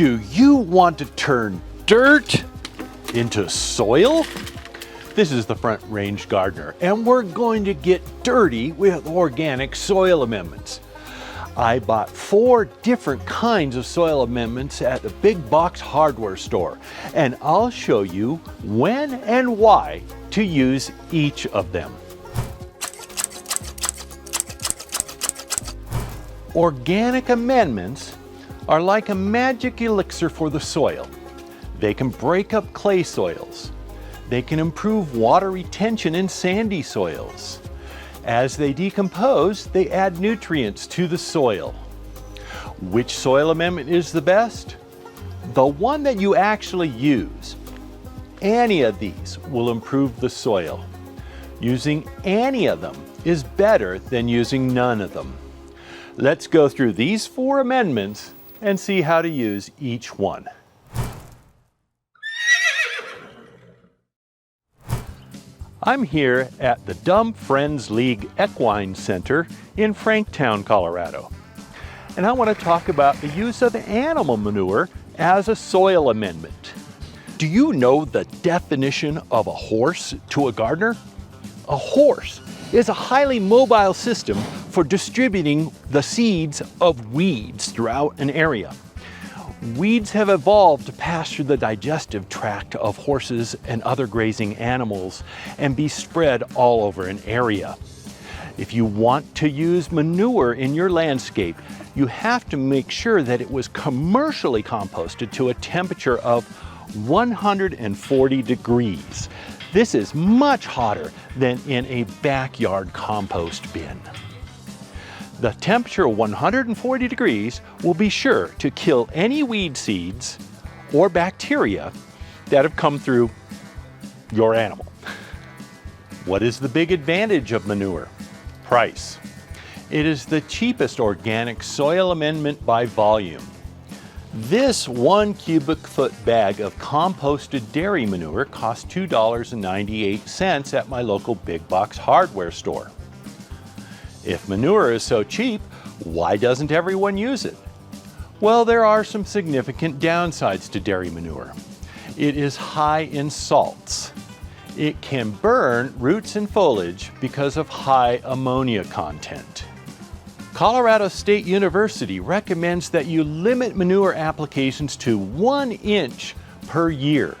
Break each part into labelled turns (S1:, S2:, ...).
S1: Do you want to turn dirt into soil? This is the Front Range Gardener, and we're going to get dirty with organic soil amendments. I bought 4 different kinds of soil amendments at the big box hardware store, and I'll show you when and why to use each of them. Organic amendments are like a magic elixir for the soil. They can break up clay soils. They can improve water retention in sandy soils. As they decompose, they add nutrients to the soil. Which soil amendment is the best? The one that you actually use. Any of these will improve the soil. Using any of them is better than using none of them. Let's go through these 4 amendments and see how to use each one. I'm here at the Dumb Friends League Equine Center in Franktown, Colorado. And I want to talk about the use of animal manure as a soil amendment. Do you know the definition of a horse to a gardener? A horse is a highly mobile system for distributing the seeds of weeds throughout an area. Weeds have evolved to pass through the digestive tract of horses and other grazing animals and be spread all over an area. If you want to use manure in your landscape, you have to make sure that it was commercially composted to a temperature of 140 degrees. This is much hotter than in a backyard compost bin. The temperature of 140 degrees will be sure to kill any weed seeds or bacteria that have come through your animal. What is the big advantage of manure? Price. It is the cheapest organic soil amendment by volume. This 1 cubic foot bag of composted dairy manure costs $2.98 at my local big box hardware store. If manure is so cheap, why doesn't everyone use it? Well, there are some significant downsides to dairy manure. It is high in salts. It can burn roots and foliage because of high ammonia content. Colorado State University recommends that you limit manure applications to 1 inch per year.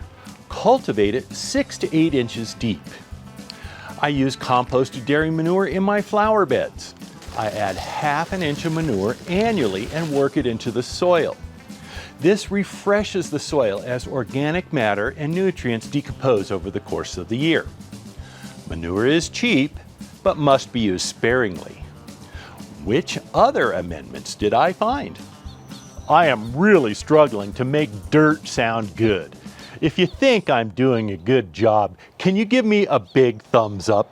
S1: Cultivate it 6 to 8 inches deep. I use composted dairy manure in my flower beds. I add 1/2 inch of manure annually and work it into the soil. This refreshes the soil as organic matter and nutrients decompose over the course of the year. Manure is cheap, but must be used sparingly. Which other amendments did I find? I am really struggling to make dirt sound good. If you think I'm doing a good job, can you give me a big thumbs up?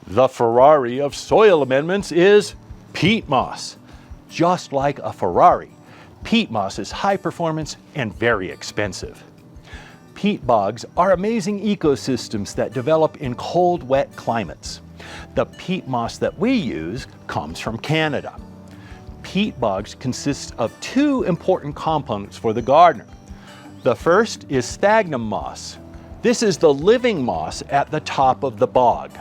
S1: The Ferrari of soil amendments is peat moss. Just like a Ferrari, peat moss is high performance and very expensive. Peat bogs are amazing ecosystems that develop in cold, wet climates. The peat moss that we use comes from Canada. Peat bogs consist of 2 important components for the gardener. The first is sphagnum moss. This is the living moss at the top of the bog.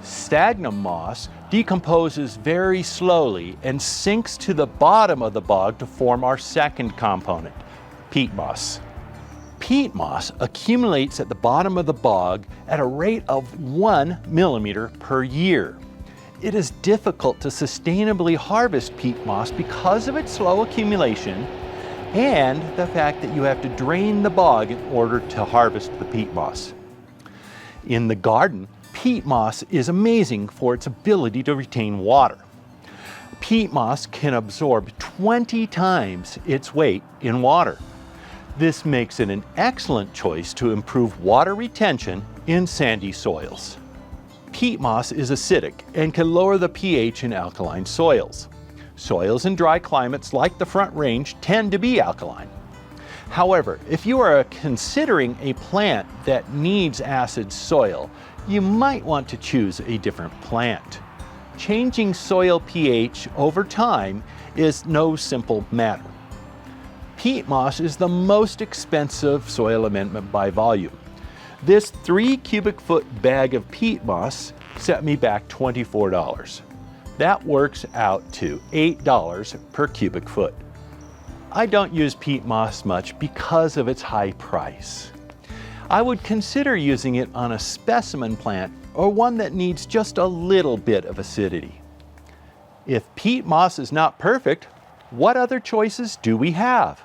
S1: Sphagnum moss decomposes very slowly and sinks to the bottom of the bog to form our second component, peat moss. Peat moss accumulates at the bottom of the bog at a rate of 1 millimeter per year. It is difficult to sustainably harvest peat moss because of its slow accumulation and the fact that you have to drain the bog in order to harvest the peat moss. In the garden, peat moss is amazing for its ability to retain water. Peat moss can absorb 20 times its weight in water. This makes it an excellent choice to improve water retention in sandy soils. Peat moss is acidic and can lower the pH in alkaline soils. Soils in dry climates like the Front Range tend to be alkaline. However, if you are considering a plant that needs acid soil, you might want to choose a different plant. changing soil pH over time is no simple matter. Peat moss is the most expensive soil amendment by volume. This 3 cubic foot bag of peat moss set me back $24. That works out to $8 per cubic foot. I don't use peat moss much because of its high price. I would consider using it on a specimen plant or one that needs just a little bit of acidity. If peat moss is not perfect, what other choices do we have?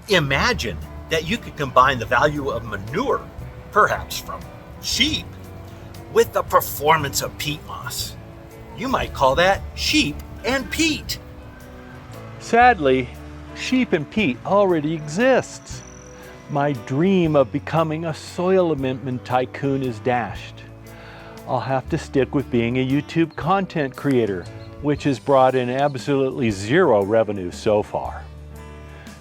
S2: Imagine that you could combine the value of manure, perhaps from sheep, with the performance of peat moss. You might call that sheep and peat.
S1: Sadly, sheep and peat already exists. My dream of becoming a soil amendment tycoon is dashed. I'll have to stick with being a YouTube content creator, which has brought in absolutely zero revenue so far.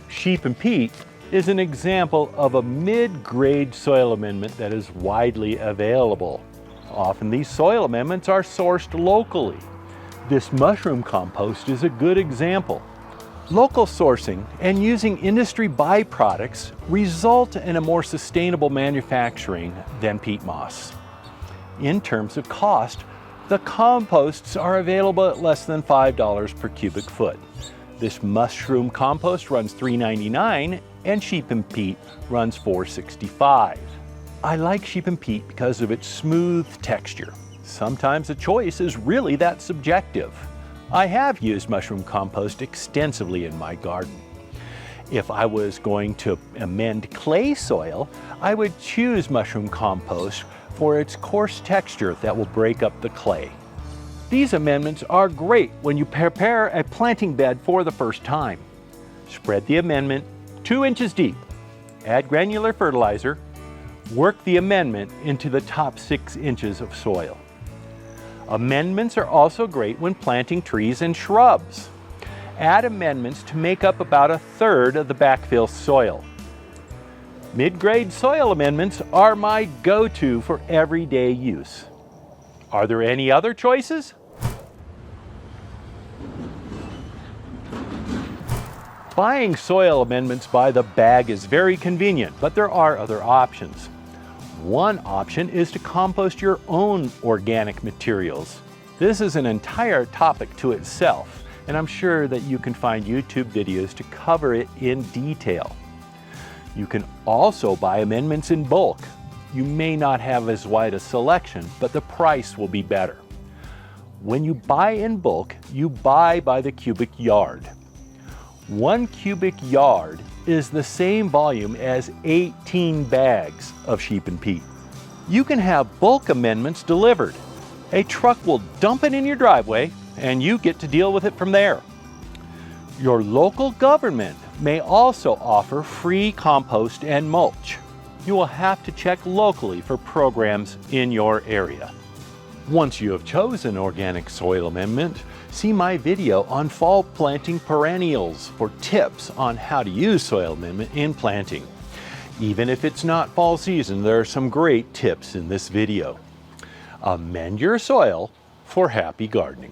S1: Sheep and peat is an example of a mid-grade soil amendment that is widely available. Often these soil amendments are sourced locally. This mushroom compost is a good example. Local sourcing and using industry byproducts result in a more sustainable manufacturing than peat moss. In terms of cost, the composts are available at less than $5 per cubic foot. This mushroom compost runs $3.99 and sheep and peat runs $4.65. I like sheep and peat because of its smooth texture. Sometimes a choice is really that subjective. I have used mushroom compost extensively in my garden. If I was going to amend clay soil, I would choose mushroom compost for its coarse texture that will break up the clay. These amendments are great when you prepare a planting bed for the first time. Spread the amendment 2 inches deep. Add granular fertilizer. Work the amendment into the top 6 inches of soil. Amendments are also great when planting trees and shrubs. Add amendments to make up about 1/3 of the backfill soil. Mid-grade soil amendments are my go-to for everyday use. Are there any other choices? Buying soil amendments by the bag is very convenient, but there are other options. One option is to compost your own organic materials. This is an entire topic to itself, and I'm sure that you can find YouTube videos to cover it in detail. You can also buy amendments in bulk. You may not have as wide a selection, but the price will be better. When you buy in bulk, you buy by the cubic yard. 1 cubic yard is the same volume as 18 bags of sheep and peat. You can have bulk amendments delivered. A truck will dump it in your driveway and you get to deal with it from there. Your local government may also offer free compost and mulch. You will have to check locally for programs in your area. Once you have chosen organic soil amendment, see my video on fall planting perennials for tips on how to use soil amendment in planting. Even if it's not fall season, there are some great tips in this video. Amend your soil for happy gardening.